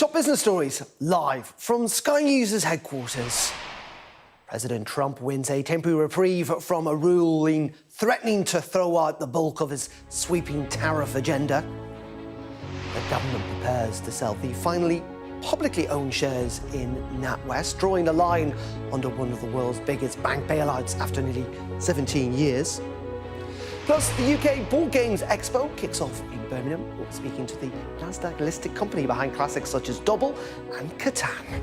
Top business stories live from Sky News' headquarters. President Trump wins a temporary reprieve from a ruling threatening to throw out the bulk of his sweeping tariff agenda. The government prepares to sell the finally publicly owned shares in NatWest, drawing a line under one of the world's biggest bank bailouts after nearly 17 years. Plus, the UK Board Games Expo kicks off in Birmingham. We'll be speaking to the NASDAQ-listed company behind classics such as Doyle and Catan.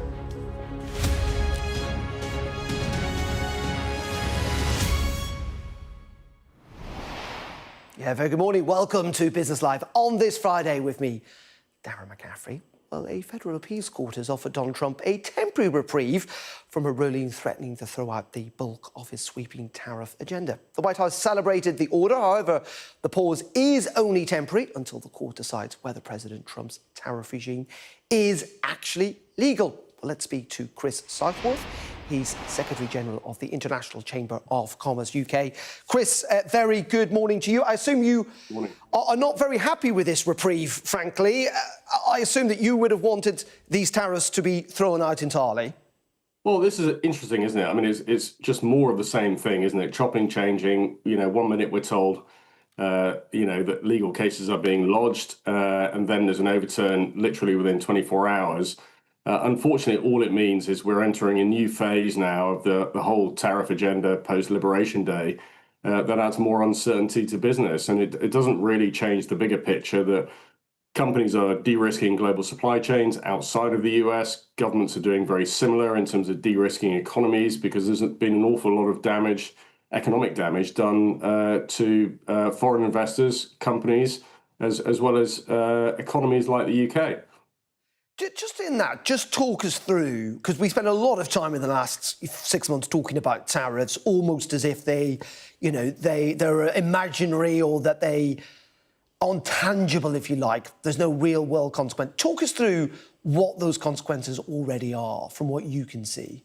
Yeah, very good morning. Welcome to Business Live on this Friday with me, Darren McCaffrey. Well, a federal appeals court has offered Donald Trump a temporary reprieve from a ruling threatening to throw out the bulk of his sweeping tariff agenda. The White House celebrated the order. However, the pause is only temporary until the court decides whether President Trump's tariff regime is actually legal. Well, let's speak to Chris Southworth. He's Secretary General of the International Chamber of Commerce UK. Chris, very good morning to you. I assume you are not very happy with this reprieve, frankly. I assume that you would have wanted these tariffs to be thrown out entirely. Well, this is interesting, isn't it? I mean, it's just more of the same thing, isn't it? Chopping, changing. You know, 1 minute we're told, that legal cases are being lodged, and then there's an overturn literally within 24 hours. Unfortunately, all it means is we're entering a new phase now of the whole tariff agenda post-Liberation Day that adds more uncertainty to business. And it doesn't really change the bigger picture that companies are de-risking global supply chains outside of the US. Governments are doing very similar in terms of de-risking economies because there's been an awful lot of damage, economic damage done to foreign investors, companies, as well as economies like the UK. Just in that, just talk us through, because we spent a lot of time in the last 6 months talking about tariffs, almost as if they're imaginary or that they are intangible, if you like. There's no real world consequence. Talk us through what those consequences already are from what you can see.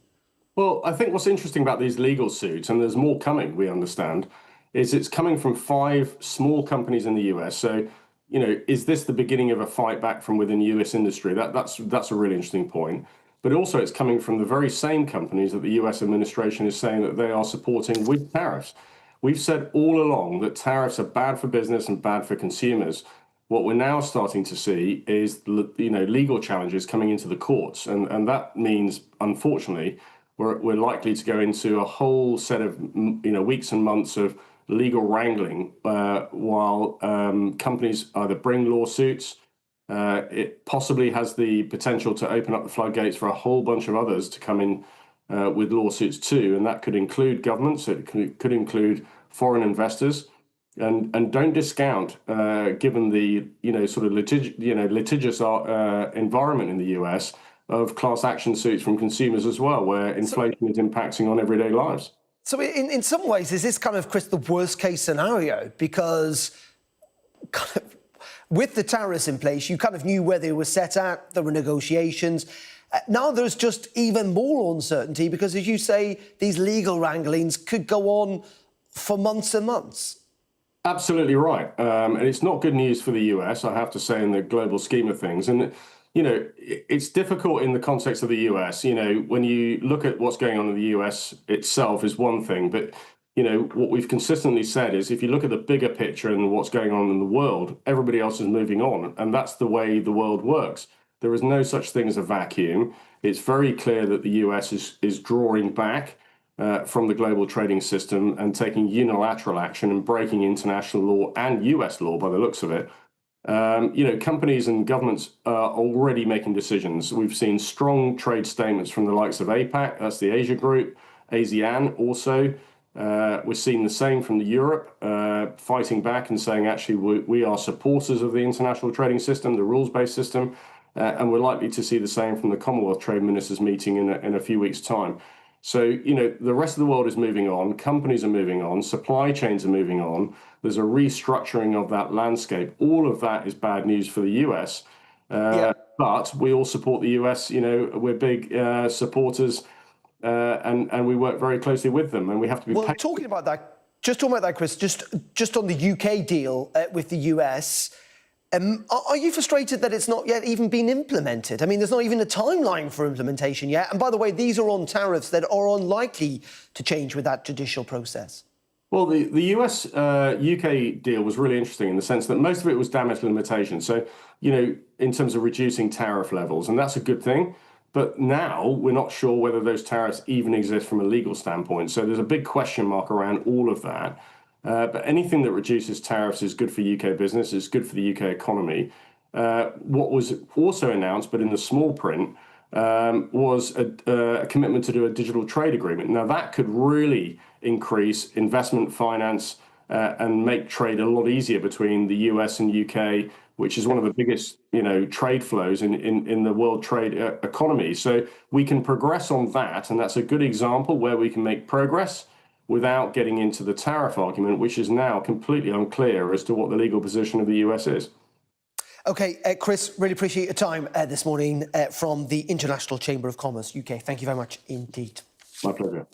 Well, I think what's interesting about these legal suits, and there's more coming, we understand, is it's coming from 5 small companies in the US. So, is this the beginning of a fight back from within US industry? That's a really interesting point. But also it's coming from the very same companies that the US administration is saying that they are supporting with tariffs. We've said all along that tariffs are bad for business and bad for consumers. What we're now starting to see is, legal challenges coming into the courts. And that means, unfortunately, we're likely to go into a whole set of, weeks and months of legal wrangling while companies either bring lawsuits. It possibly has the potential to open up the floodgates for a whole bunch of others to come in with lawsuits too, and that could include governments, it could include foreign investors, and don't discount, given the sort of litigious environment in the US, of class action suits from consumers as well, where inflation is impacting on everyday lives. So in some ways, is this kind of, Chris, the worst case scenario? Because with the tariffs in place, you kind of knew where they were set at, there were negotiations. Now there's just even more uncertainty because, as you say, these legal wranglings could go on for months and months. Absolutely right. And it's not good news for the US, I have to say, in the global scheme of things. And it's difficult in the context of the US. When you look at what's going on in the US itself is one thing, but what we've consistently said is if you look at the bigger picture and what's going on in the world, everybody else is moving on, and that's the way the world works. There is no such thing as a vacuum. It's very clear that the US is drawing back from the global trading system and taking unilateral action and breaking international law and US law by the looks of it. Companies and governments are already making decisions. We've seen strong trade statements from the likes of APAC, that's the Asia group, ASEAN also. We're seeing the same from Europe, fighting back and saying, actually, we are supporters of the international trading system, the rules-based system, and we're likely to see the same from the Commonwealth Trade Ministers meeting in a few weeks' time. So, the rest of the world is moving on, companies are moving on, supply chains are moving on. There's a restructuring of that landscape. All of that is bad news for the US. But we all support the US. We're big supporters and we work very closely with them. And we have to be talking about that, Chris, just on the UK deal with the US, Are you frustrated that it's not yet even been implemented? I mean, there's not even a timeline for implementation yet. And by the way, these are on tariffs that are unlikely to change with that judicial process. Well, the US UK deal was really interesting in the sense that most of it was damage limitation. So, in terms of reducing tariff levels, and that's a good thing. But now we're not sure whether those tariffs even exist from a legal standpoint. So there's a big question mark around all of that. But anything that reduces tariffs is good for UK business, is good for the UK economy. What was also announced, but in the small print, was a commitment to do a digital trade agreement. Now, that could really increase investment finance and make trade a lot easier between the US and UK, which is one of the biggest, trade flows in the world trade economy. So we can progress on that, and that's a good example where we can make progress without getting into the tariff argument, which is now completely unclear as to what the legal position of the US is. OK, Chris, really appreciate your time this morning from the International Chamber of Commerce, UK. Thank you very much indeed. My pleasure.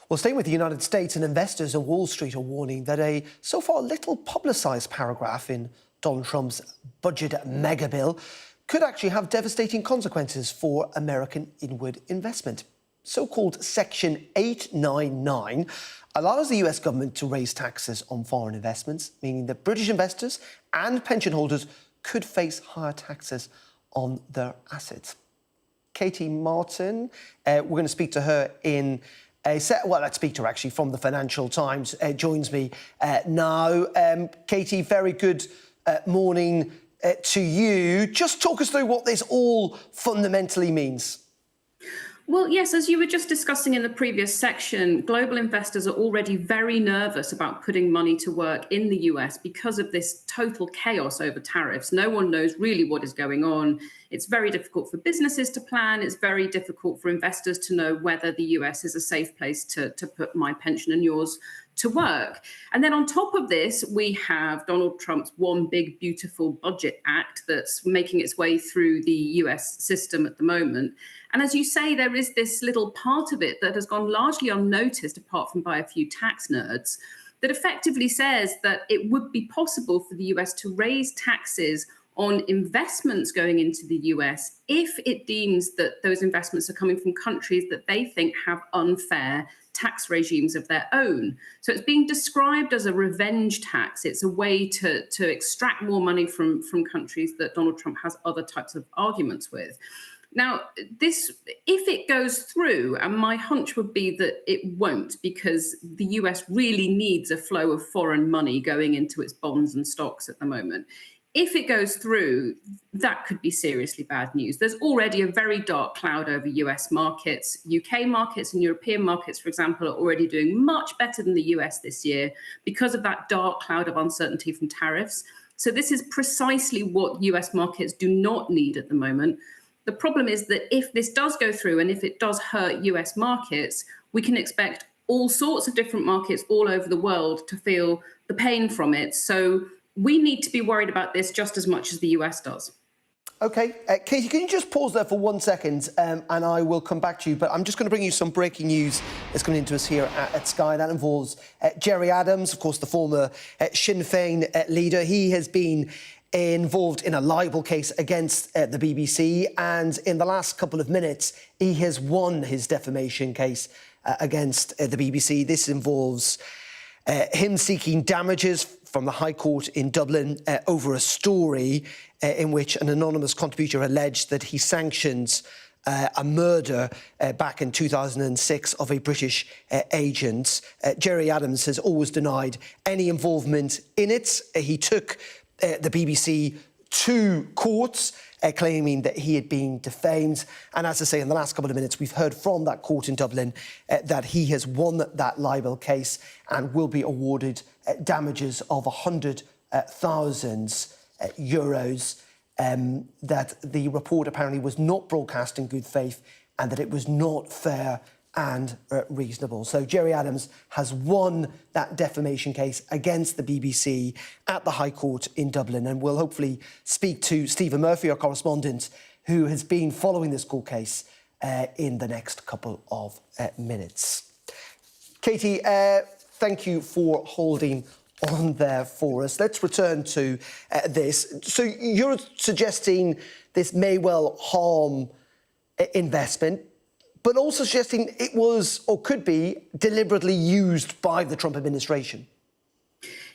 Well, staying with the United States, and investors on Wall Street are warning that a so far little publicised paragraph in Donald Trump's budget mega bill could actually have devastating consequences for American inward investment. So-called Section 899 allows the US government to raise taxes on foreign investments, meaning that British investors and pension holders could face higher taxes on their assets. Katie Martin, we're going to speak to her in a set. Well, let's speak to her actually from the Financial Times. Joins me now. Katie, very good morning to you. Just talk us through what this all fundamentally means. Well, yes, as you were just discussing in the previous section, global investors are already very nervous about putting money to work in the US because of this total chaos over tariffs. No one knows really what is going on. It's very difficult for businesses to plan. It's very difficult for investors to know whether the US is a safe place to put my pension and yours to work. And then on top of this, we have Donald Trump's One Big Beautiful Budget Act that's making its way through the US system at the moment. And as you say, there is this little part of it that has gone largely unnoticed, apart from by a few tax nerds, that effectively says that it would be possible for the US to raise taxes on investments going into the US if it deems that those investments are coming from countries that they think have unfair tax regimes of their own. So it's being described as a revenge tax. It's a way to extract more money from countries that Donald Trump has other types of arguments with. Now, this, if it goes through, and my hunch would be that it won't, because the US really needs a flow of foreign money going into its bonds and stocks at the moment. If it goes through, that could be seriously bad news. There's already a very dark cloud over US markets. UK markets and European markets, for example, are already doing much better than the US this year because of that dark cloud of uncertainty from tariffs. So this is precisely what US markets do not need at the moment. The problem is that if this does go through and if it does hurt US markets, we can expect all sorts of different markets all over the world to feel the pain from it. So we need to be worried about this just as much as the US does. OK. Katie, can you just pause there for 1 second and I will come back to you. But I'm just going to bring you some breaking news that's coming into us here at Sky. That involves Gerry Adams, of course, the former Sinn Féin leader. He has been involved in a libel case against the BBC. And in the last couple of minutes, he has won his defamation case against the BBC. This involves him seeking damages from the High Court in Dublin over a story in which an anonymous contributor alleged that he sanctioned a murder back in 2006 of a British agent. Gerry Adams has always denied any involvement in it. He took the BBC to courts, claiming that he had been defamed. And as I say, in the last couple of minutes, we've heard from that court in Dublin that he has won that libel case and will be awarded damages of €100,000. That the report apparently was not broadcast in good faith and that it was not fair and reasonable. So Gerry Adams has won that defamation case against the BBC at the High Court in Dublin, and we'll hopefully speak to Stephen Murphy, our correspondent, who has been following this court case in the next couple of minutes. Katie, thank you for holding on there for us. Let's return to this. So you're suggesting this may well harm investment, but also suggesting it was or could be deliberately used by the Trump administration.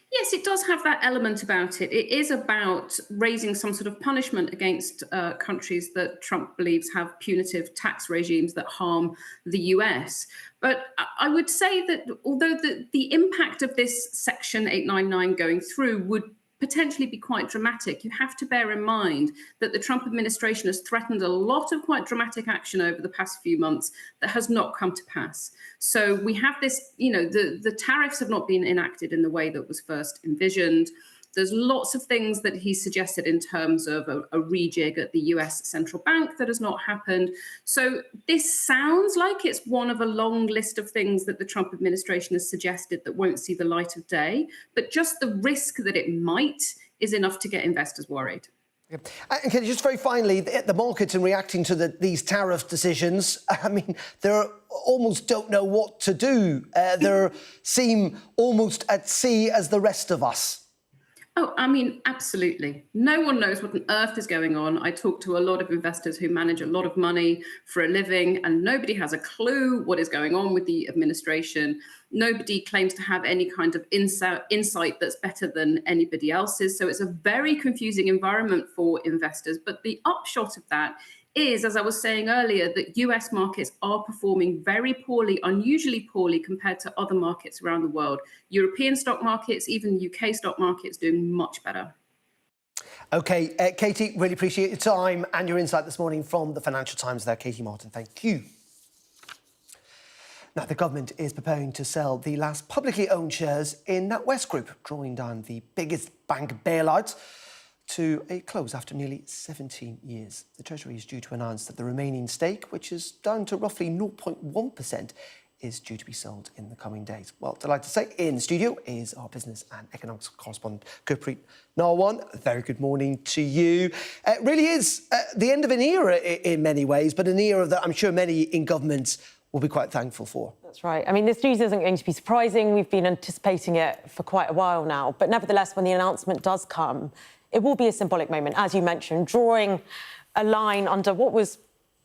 Yes, it does have that element about it. It is about raising some sort of punishment against countries that Trump believes have punitive tax regimes that harm the US. But I would say that although the impact of this Section 899 going through would potentially be quite dramatic, you have to bear in mind that the Trump administration has threatened a lot of quite dramatic action over the past few months that has not come to pass. So we have this, the tariffs have not been enacted in the way that was first envisioned. There's lots of things that he suggested in terms of a rejig at the US central bank that has not happened. So this sounds like it's one of a long list of things that the Trump administration has suggested that won't see the light of day. But just the risk that it might is enough to get investors worried. And can you just very finally, the markets in reacting to these tariff decisions, I mean, they almost don't know what to do. They seem almost at sea as the rest of us. Oh, I mean, absolutely. No one knows what on earth is going on. I talk to a lot of investors who manage a lot of money for a living, and nobody has a clue what is going on with the administration. Nobody claims to have any kind of insight that's better than anybody else's. So it's a very confusing environment for investors. But the upshot of that is, as I was saying earlier, that US markets are performing very poorly, unusually poorly compared to other markets around the world. European stock markets, even UK stock markets, doing much better. OK, Katie, really appreciate your time and your insight this morning from the Financial Times there. Katie Martin, thank you. Now, the government is preparing to sell the last publicly owned shares in NatWest Group, drawing down the biggest bank bailout to a close after nearly 17 years. The Treasury is due to announce that the remaining stake, which is down to roughly 0.1%, is due to be sold in the coming days. Well, delighted to say in the studio is our business and economics correspondent, Gurpreet Narwan. A very good morning to you. It really is the end of an era in many ways, but an era that I'm sure many in government will be quite thankful for. That's right. I mean, this news isn't going to be surprising. We've been anticipating it for quite a while now. But nevertheless, when the announcement does come, it will be a symbolic moment, as you mentioned, drawing a line under what was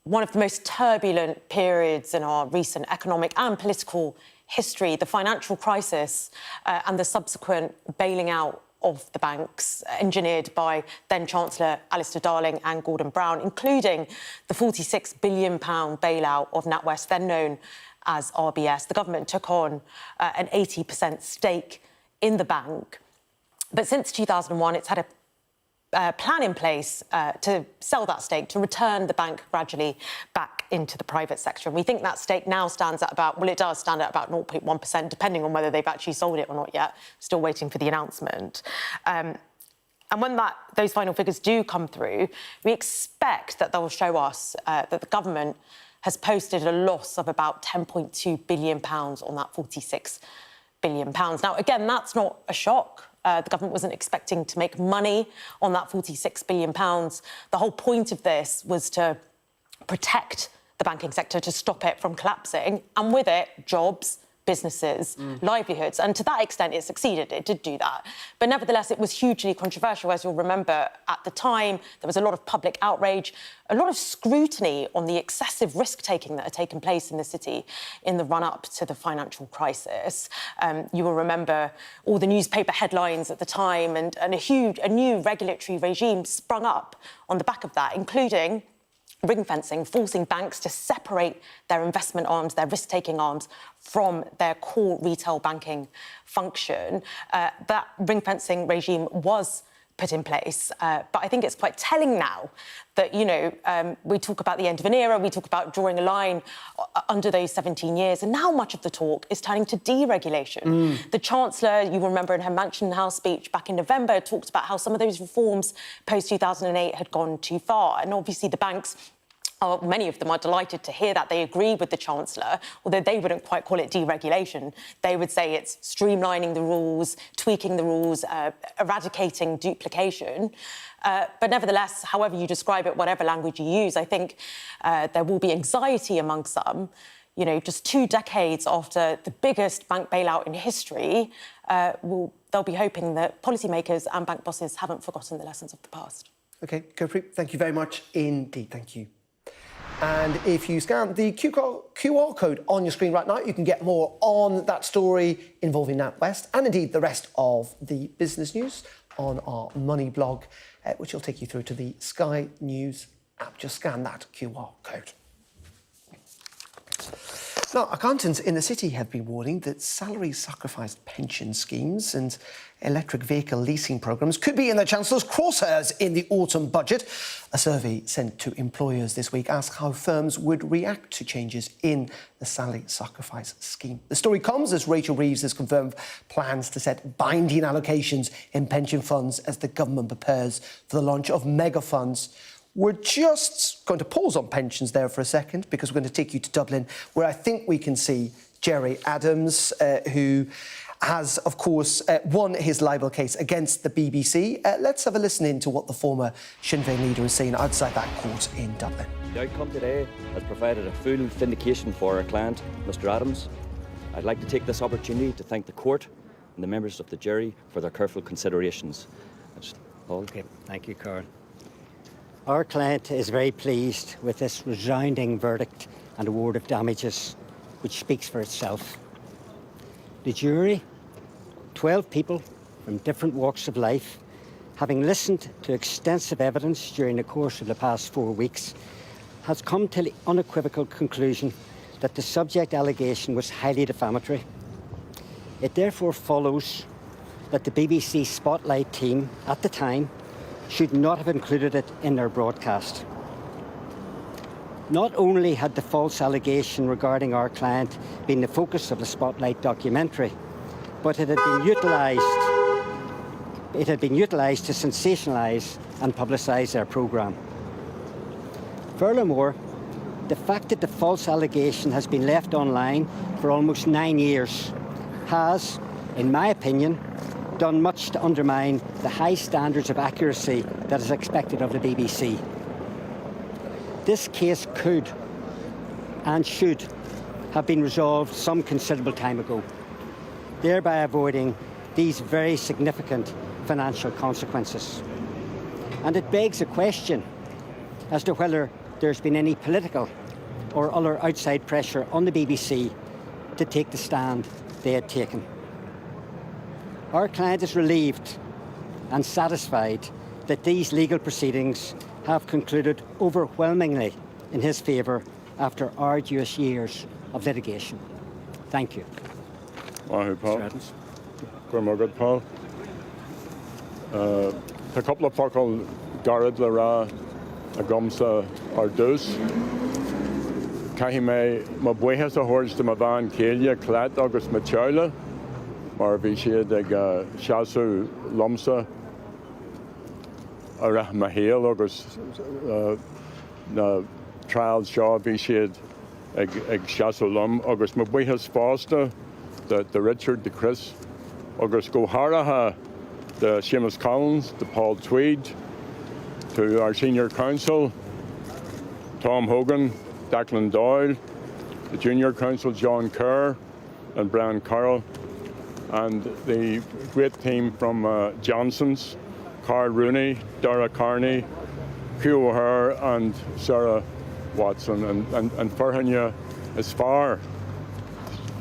one of the most turbulent periods in our recent economic and political history, the financial crisis and the subsequent bailing out of the banks, engineered by then-Chancellor Alistair Darling and Gordon Brown, including the £46 billion bailout of NatWest, then known as RBS. The government took on an 80% stake in the bank. But since 2001, it's had a plan in place to sell that stake, to return the bank gradually back into the private sector. And we think that stake now stands at about, well, it does stand at about 0.1%, depending on whether they've actually sold it or not yet. Still waiting for the announcement. And when those final figures do come through, we expect that they'll show us that the government has posted a loss of about £10.2 billion on that £46 billion. Now, again, that's not a shock. The government wasn't expecting to make money on that £46 billion. The whole point of this was to protect the banking sector, to stop it from collapsing, and with it, jobs, businesses, livelihoods. And to that extent, it succeeded. It did do that. But nevertheless, it was hugely controversial. As you'll remember, at the time, there was a lot of public outrage, a lot of scrutiny on the excessive risk-taking that had taken place in the city in the run-up to the financial crisis. You will remember all the newspaper headlines at the time, and a new regulatory regime sprung up on the back of that, including ring-fencing, forcing banks to separate their investment arms, their risk-taking arms, from their core retail banking function. That ring-fencing regime was put in place, but I think it's quite telling now that, we talk about the end of an era, we talk about drawing a line under those 17 years, and now much of the talk is turning to deregulation. The Chancellor, you will remember in her Mansion House speech back in November, talked about how some of those reforms post-2008 had gone too far, and obviously the banks, many of them are delighted to hear that. They agree with the Chancellor, although they wouldn't quite call it deregulation. They would say it's streamlining the rules, tweaking the rules, eradicating duplication. But nevertheless, however you describe it, whatever language you use, I think there will be anxiety among some. Just 2 decades after the biggest bank bailout in history, will they'll be hoping that policymakers and bank bosses haven't forgotten the lessons of the past. OK, Gurpreet, thank you very much indeed. Thank you. And if you scan the QR code on your screen right now, you can get more on that story involving NatWest and indeed the rest of the business news on our Money blog, which will take you through to the Sky News app. Just scan that QR code. Now, accountants in the city have been warning that salary-sacrificed pension schemes and electric vehicle leasing programmes could be in the Chancellor's crosshairs in the autumn budget. A survey sent to employers this week asked how firms would react to changes in the salary sacrifice scheme. The story comes as Rachel Reeves has confirmed plans to set binding allocations in pension funds as the government prepares for the launch of mega funds. We're just going to pause on pensions there for a second because we're going to take you to Dublin, where I think we can see Gerry Adams, who has, of course, won his libel case against the BBC. Let's have a listen in to what the former Sinn Féin leader is saying outside that court in Dublin. The outcome today has provided a full vindication for our client, Mr. Adams. I'd like to take this opportunity to thank the court and the members of the jury for their careful considerations. Paul. Okay, thank you, Carl. Our client is very pleased with this resounding verdict and award of damages, which speaks for itself. The jury, 12 people from different walks of life, having listened to extensive evidence during the course of the past 4 weeks, has come to the unequivocal conclusion that the subject allegation was highly defamatory. It therefore follows that the BBC Spotlight team at the time should not have included it in their broadcast. Not only had the false allegation regarding our client been the focus of the Spotlight documentary, but it had been utilised to sensationalise and publicise their programme. Furthermore, the fact that the false allegation has been left online for almost 9 years has, in my opinion, done much to undermine the high standards of accuracy that is expected of the BBC. This case could and should have been resolved some considerable time ago, thereby avoiding these very significant financial consequences. And it begs a question as to whether there's been any political or other outside pressure on the BBC to take the stand they had taken. Our client is relieved and satisfied that these legal proceedings have concluded overwhelmingly in his favour after arduous years of litigation. Thank you. Paul. Good, Paul. A couple of focal Garrett Lara a gumsa or dus. Kahime Mabuehas a horse to Mavan Kelia, Clat August Machola, or Vishia de Shasu Lumsa, or Mahil August trials Shaw Vishia Eg Shasu Lum, August Mabuehas Foster, the Richard, the Chris, August Goharaha, the Seamus Collins, the Paul Tweed, to our senior counsel, Tom Hogan, Declan Doyle, the junior counsel, John Kerr and Brian Carroll, and the great team from Johnson's, Carl Rooney, Dara Carney, Hugh O'Hare and Sarah Watson, and Ferhania as far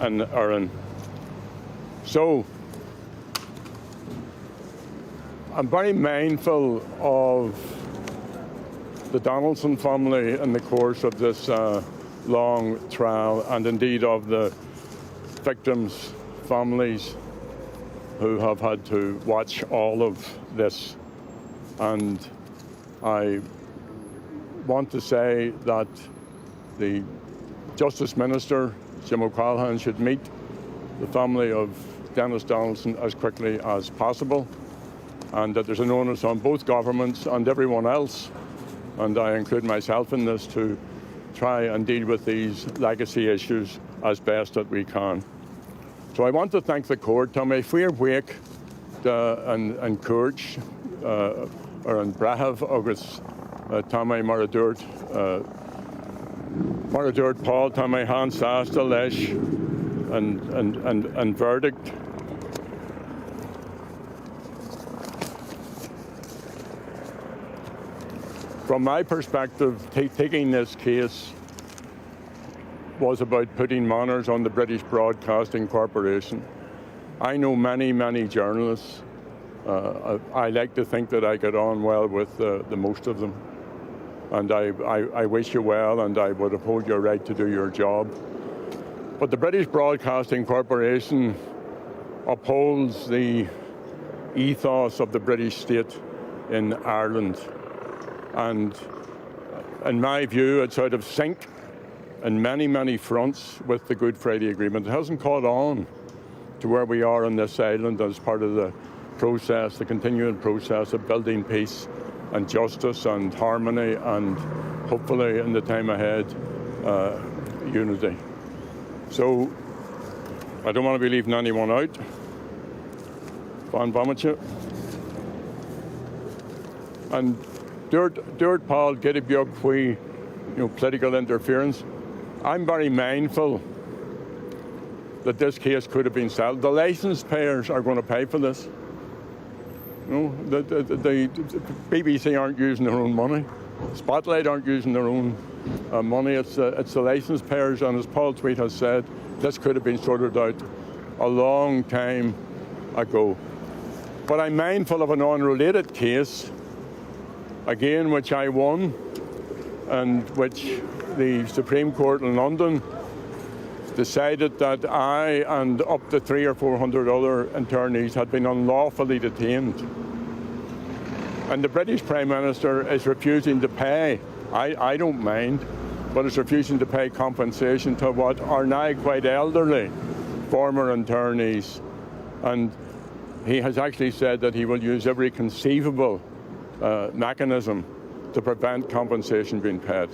and Aaron. So, I'm very mindful of the Donaldson family in the course of this long trial, and indeed of the victims' families who have had to watch all of this. And I want to say that the Justice Minister, Jim O'Callaghan, should meet the family of Dennis Donaldson as quickly as possible, and that there's an onus on both governments and everyone else, and I include myself in this, to try and deal with these legacy issues as best that we can. So I want to thank the court. Tommy Fuir Wake and Courage, or in Brahav, August Tommy Maradurt, Paul, Tommy Hans Asta Lesh, and verdict. From my perspective, taking this case was about putting manners on the British Broadcasting Corporation. I know many, many journalists. I like to think that I get on well with the most of them. And I wish you well, and I would uphold your right to do your job. But the British Broadcasting Corporation upholds the ethos of the British state in Ireland. And in my view, it's out of sync in many, many fronts with the Good Friday Agreement. It hasn't caught on to where we are on this island as part of the process, the continuing process of building peace and justice and harmony and hopefully in the time ahead, unity. So I don't want to be leaving anyone out. Van Bommetje. And Dúirt Paul get a beag faoi, political interference. I'm very mindful that this case could have been settled. The licence payers are going to pay for this. The BBC aren't using their own money. Spotlight aren't using their own money. It's the licence payers, and as Paul Tweed has said, this could have been sorted out a long time ago. But I'm mindful of an unrelated case, again, which I won, and which the Supreme Court in London decided that I and up to 300 or 400 other internees had been unlawfully detained. And the British Prime Minister is refusing to pay, I don't mind, but is refusing to pay compensation to what are now quite elderly former internees. And he has actually said that he will use every conceivable mechanism to prevent compensation being paid.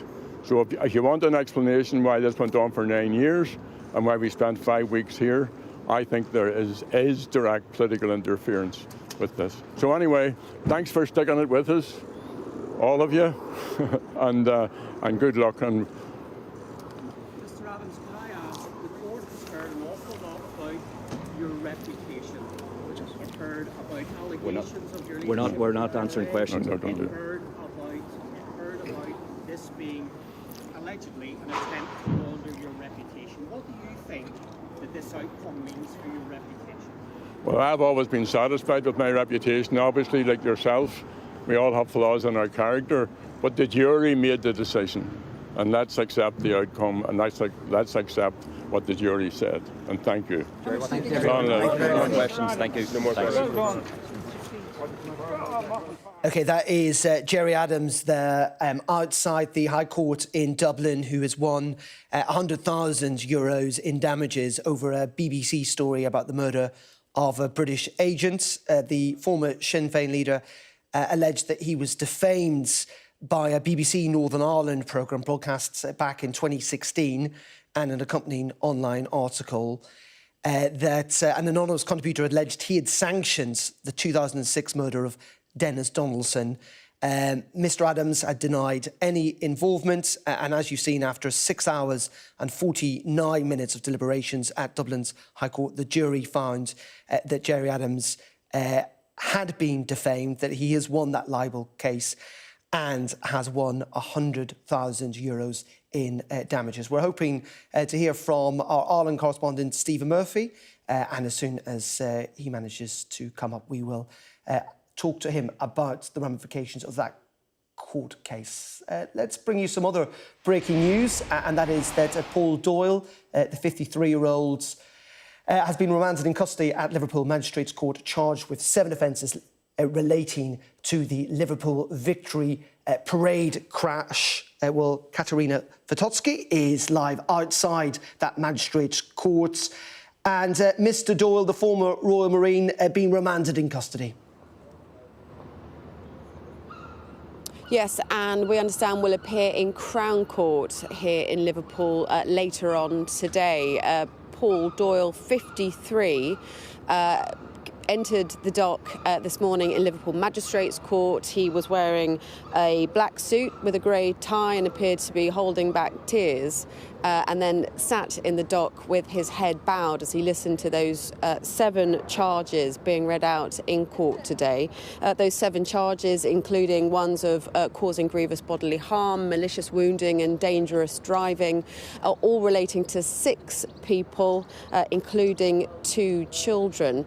So if you want an explanation why this went on for 9 years and why we spent 5 weeks here, I think there is direct political interference with this. So anyway, thanks for sticking it with us, all of you, and good luck. And Mr. Adams, can I ask, the court has heard an awful lot about your reputation. It's heard about allegations of your leadership. We're not answering questions. No, It heard about this being allegedly an attempt to launder your reputation. What do you think that this outcome means for your reputation? well, I've always been satisfied with my reputation. Obviously, like yourself, we all have flaws in our character, but the jury made the decision. And let's accept the outcome, and let's accept what the jury said. And thank you. Thank you. No more questions. Thank you. No more questions. OK, that is Gerry Adams there outside the High Court in Dublin, who has won €100,000 in damages over a BBC story about the murder of a British agent. The former Sinn Féin leader alleged that he was defamed by a BBC Northern Ireland programme broadcast back in 2016 and an accompanying online article that an anonymous contributor alleged he had sanctioned the 2006 murder of Dennis Donaldson. Mr Adams had denied any involvement, and as you've seen, after 6 hours and 49 minutes of deliberations at Dublin's High Court, the jury found that Gerry Adams had been defamed, that he has won that libel case and has won €100,000 in damages. We're hoping to hear from our Ireland correspondent, Stephen Murphy, and as soon as he manages to come up, we will talk to him about the ramifications of that court case. Let's bring you some other breaking news, and that is that Paul Doyle, the 53-year-old, has been remanded in custody at Liverpool Magistrates Court, charged with 7 offences relating to the Liverpool Victory Parade crash. Katerina Witotsky is live outside that Magistrates Court. And Mr Doyle, the former Royal Marine, being remanded in custody. Yes, and we understand will appear in Crown Court here in Liverpool later on today. Paul Doyle, 53, entered the dock this morning in Liverpool Magistrates Court. He was wearing a black suit with a grey tie and appeared to be holding back tears, and then sat in the dock with his head bowed as he listened to those 7 charges being read out in court today. Those 7 charges, including ones of causing grievous bodily harm, malicious wounding and dangerous driving, are all relating to 6 people, including 2 children.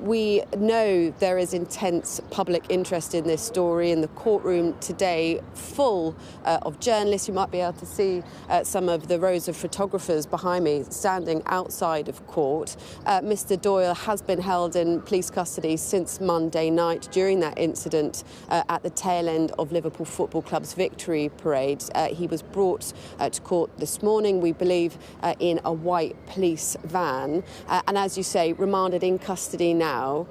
We know there is intense public interest in this story, in the courtroom today full of journalists. You might be able to see some of the rows of photographers behind me standing outside of court. Mr. Doyle has been held in police custody since Monday night during that incident at the tail end of Liverpool Football Club's victory parade. He was brought to court this morning, we believe, in a white police van, and as you say, remanded in custody now,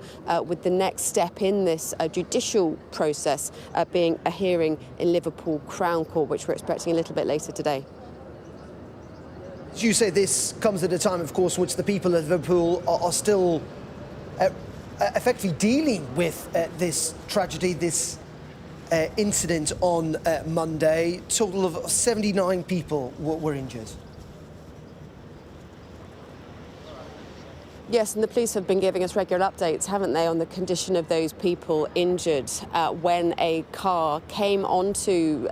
with the next step in this judicial process being a hearing in Liverpool Crown Court, which we're expecting a little bit later today. As you say, this comes at a time, of course, in which the people of Liverpool are still effectively dealing with this tragedy, this incident on Monday. A total of 79 people were injured. Yes, and the police have been giving us regular updates, haven't they, on the condition of those people injured when a car came onto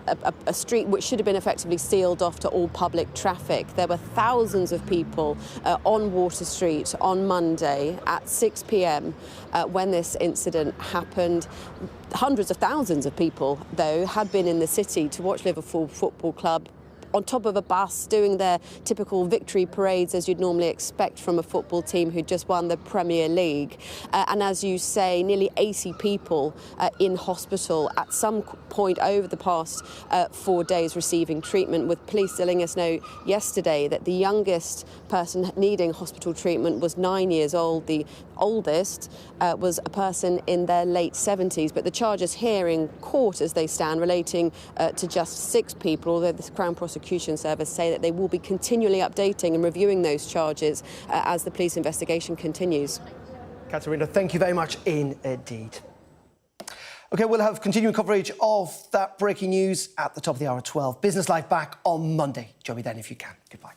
a street which should have been effectively sealed off to all public traffic. There were thousands of people on Water Street on Monday at 6 p.m. When this incident happened. Hundreds of thousands of people, though, had been in the city to watch Liverpool Football Club on top of a bus, doing their typical victory parades as you'd normally expect from a football team who just won the Premier League. And as you say, nearly 80 people in hospital at some point over the past 4 days receiving treatment, with police letting us know yesterday that the youngest person needing hospital treatment was 9 years old. The oldest was a person in their late 70s. But the charges here in court as they stand relating to just 6 people, although the Crown Prosecution Service say that they will be continually updating and reviewing those charges as the police investigation continues. Katerina, thank you very much indeed. OK, we'll have continuing coverage of that breaking news at the top of the hour at 12. Business Live back on Monday. Join me then if you can. Goodbye.